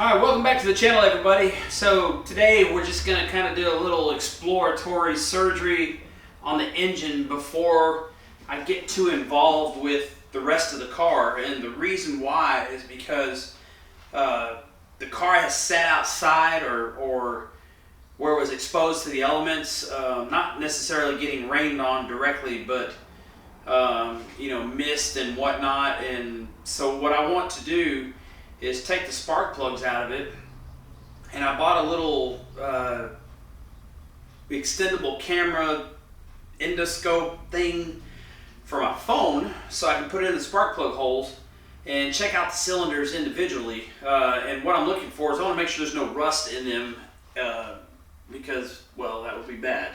Alright, welcome back to the channel, everybody. So today we're just going to kind of do a little exploratory surgery on the engine before I get too involved with the rest of the car. And the reason why is because the car has sat outside or where it was exposed to the elements, not necessarily getting rained on directly, but mist and whatnot. And so what I want to do is take the spark plugs out of it, and I bought a little extendable camera endoscope thing for my phone so I can put it in the spark plug holes and check out the cylinders individually. And what I'm looking for is I want to make sure there's no rust in them because, well, that would be bad.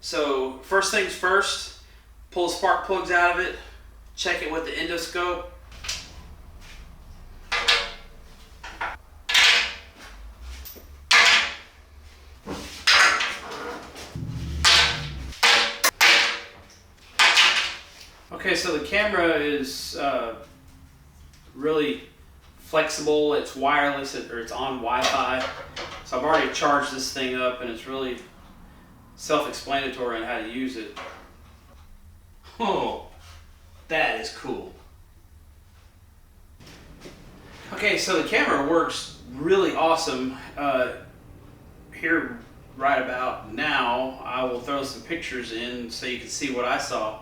So first things first, pull the spark plugs out of it, check it with the endoscope. Okay, so the camera is really flexible. It's wireless, or it's on Wi-Fi. So I've already charged this thing up, and it's really self-explanatory on how to use it. Oh, that is cool. Okay, so the camera works really awesome. Here, right about now, I will throw some pictures in so you can see what I saw.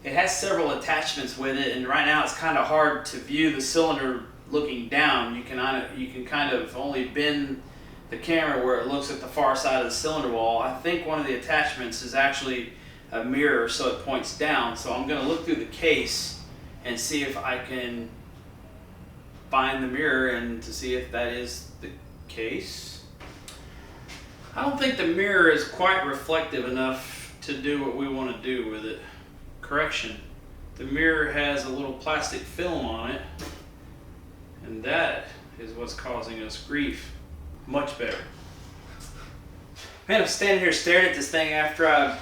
It has several attachments with it, and right now it's kind of hard to view the cylinder looking down. You can kind of only bend the camera where it looks at the far side of the cylinder wall. I think one of the attachments is actually a mirror, so it points down. So I'm going to look through the case and see if I can find the mirror and to see if that is the case. I don't think the mirror is quite reflective enough to do what we want to do with it. Correction, the mirror has a little plastic film on it, and that is what's causing us grief. Much better. Man, I'm standing here staring at this thing after I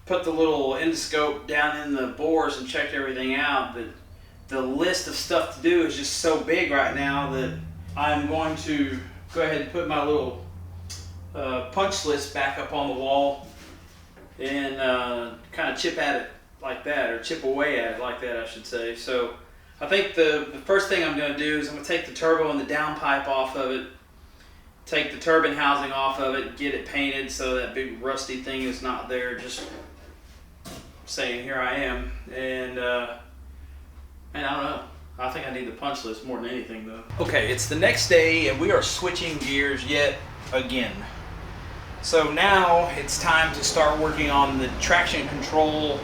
put the little endoscope down in the bores and checked everything out. The list of stuff to do is just so big right now that I'm going to go ahead and put my little punch list back up on the wall and kind of chip at it like that, or chip away at it like that, I should say. So I think the first thing I'm going to do is I'm going to take the turbo and the downpipe off of it, take the turbine housing off of it, get it painted so that big rusty thing is not there, just saying here I am. And man, I don't know, I think I need the punch list more than anything though. Okay, it's the next day and we are switching gears yet again. So now it's time to start working on the traction control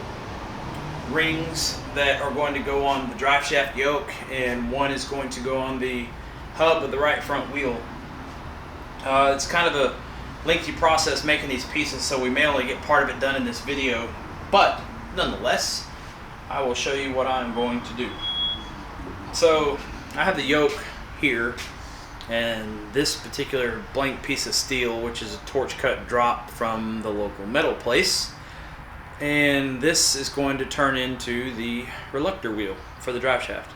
rings that are going to go on the drive shaft yoke, and one is going to go on the hub of the right front wheel. It's kind of a lengthy process making these pieces, so we may only get part of it done in this video, but nonetheless I will show you what I'm going to do. So I have the yoke here, and this particular blank piece of steel, which is a torch cut drop from the local metal place, and this is going to turn into the reluctor wheel for the drive shaft.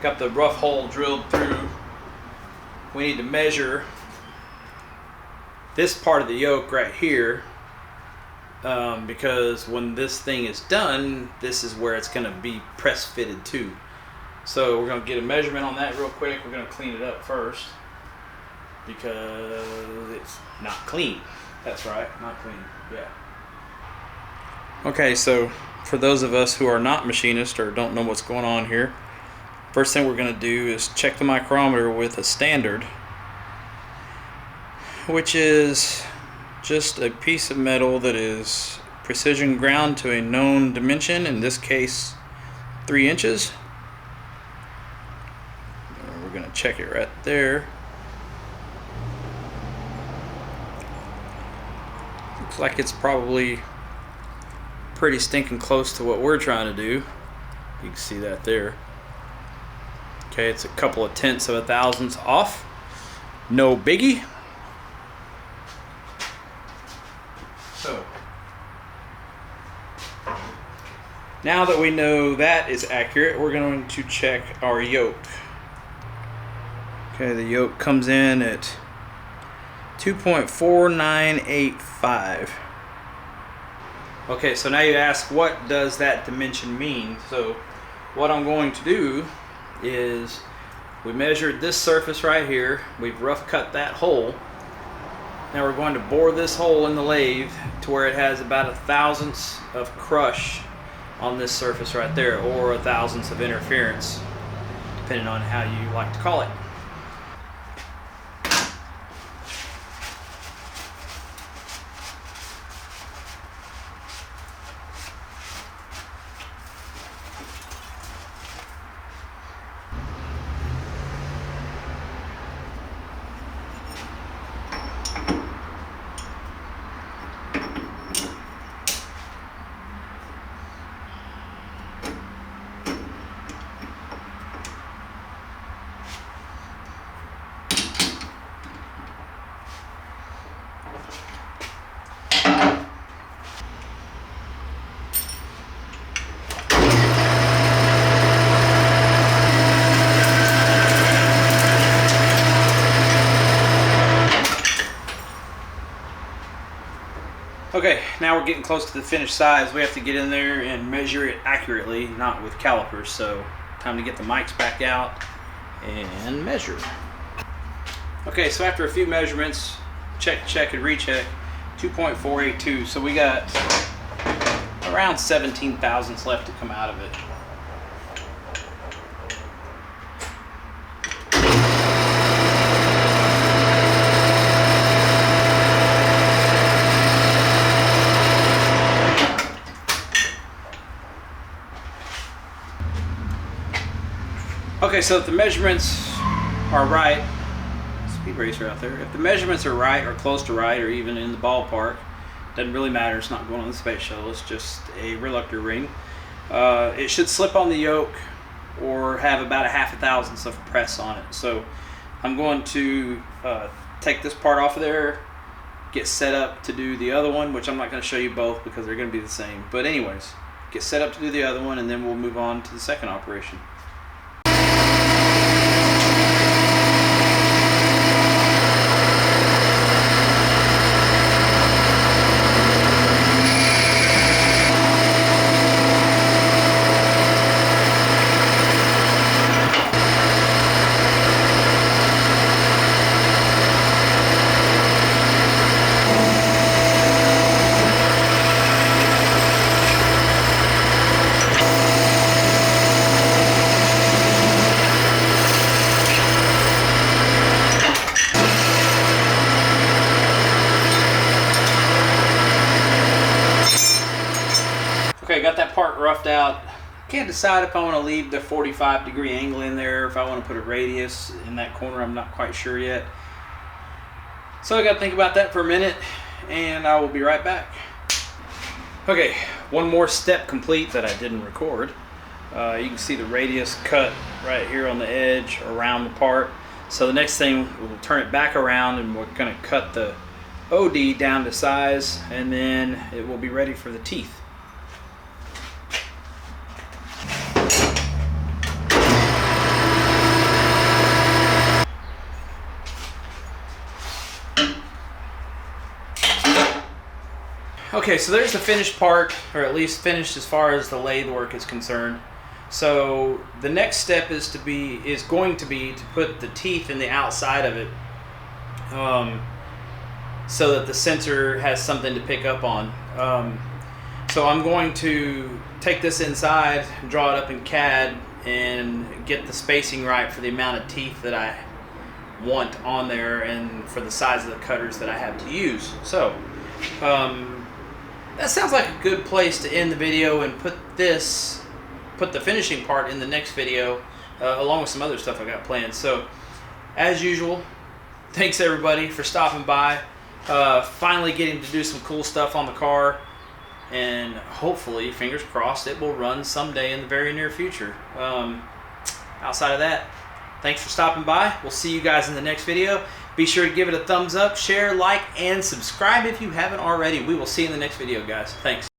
Got the rough hole drilled through. We need to measure this part of the yoke right here, because when this thing is done, this is where it's going to be press fitted to. So we're going to get a measurement on that real quick. We're going to clean it up first because it's not clean. That's right, not clean. Yeah. Okay, so for those of us who are not machinists or don't know what's going on here, first thing we're going to do is check the micrometer with a standard, which is just a piece of metal that is precision ground to a known dimension, in this case 3 inches. We're going to check it right there. Looks like it's probably pretty stinking close to what we're trying to do. You can see that there. Okay, it's a couple of tenths of a thousandths off. No biggie. So, now that we know that is accurate, we're going to check our yoke. Okay, the yoke comes in at 2.4985. Okay, so now you ask, what does that dimension mean? So what I'm going to do is, we measured this surface right here, we've rough cut that hole. Now we're going to bore this hole in the lathe to where it has about a thousandths of crush on this surface right there, or a thousandths of interference, depending on how you like to call it. Okay, now we're getting close to the finished size. We have to get in there and measure it accurately, not with calipers. So time to get the mics back out and measure. Okay, so after a few measurements, check and recheck, 2.482. So we got around 17 thousandths left to come out of it. Okay, so if the measurements are right, speed racer out there, if the measurements are right or close to right or even in the ballpark, doesn't really matter, it's not going on the space shuttle, it's just a reluctor ring. It should slip on the yoke or have about a half a thousandths of press on it. So I'm going to take this part off of there, get set up to do the other one, which I'm not going to show you both because they're going to be the same. But anyways, get set up to do the other one and then we'll move on to the second operation. Okay, got that part roughed out. Can't decide if I want to leave the 45-degree angle in there, if I want to put a radius in that corner. I'm not quite sure yet. So I got to think about that for a minute, and I will be right back. Okay, one more step complete that I didn't record. You can see the radius cut right here on the edge around the part. So the next thing, we'll turn it back around and we're going to cut the OD down to size, and then it will be ready for the teeth. Okay, so there's the finished part, or at least finished as far as the lathe work is concerned. So the next step is going to be to put the teeth in the outside of it, so that the sensor has something to pick up on. So I'm going to take this inside, draw it up in CAD, and get the spacing right for the amount of teeth that I want on there and for the size of the cutters that I have to use. So that sounds like a good place to end the video and put the finishing part in the next video, along with some other stuff I got planned. So as usual, thanks everybody for stopping by, finally getting to do some cool stuff on the car, and hopefully, fingers crossed, it will run someday in the very near future. Outside of that, thanks for stopping by. We'll see you guys in the next video. Be sure to give it a thumbs up, share, like, and subscribe if you haven't already. We will see you in the next video, guys. Thanks.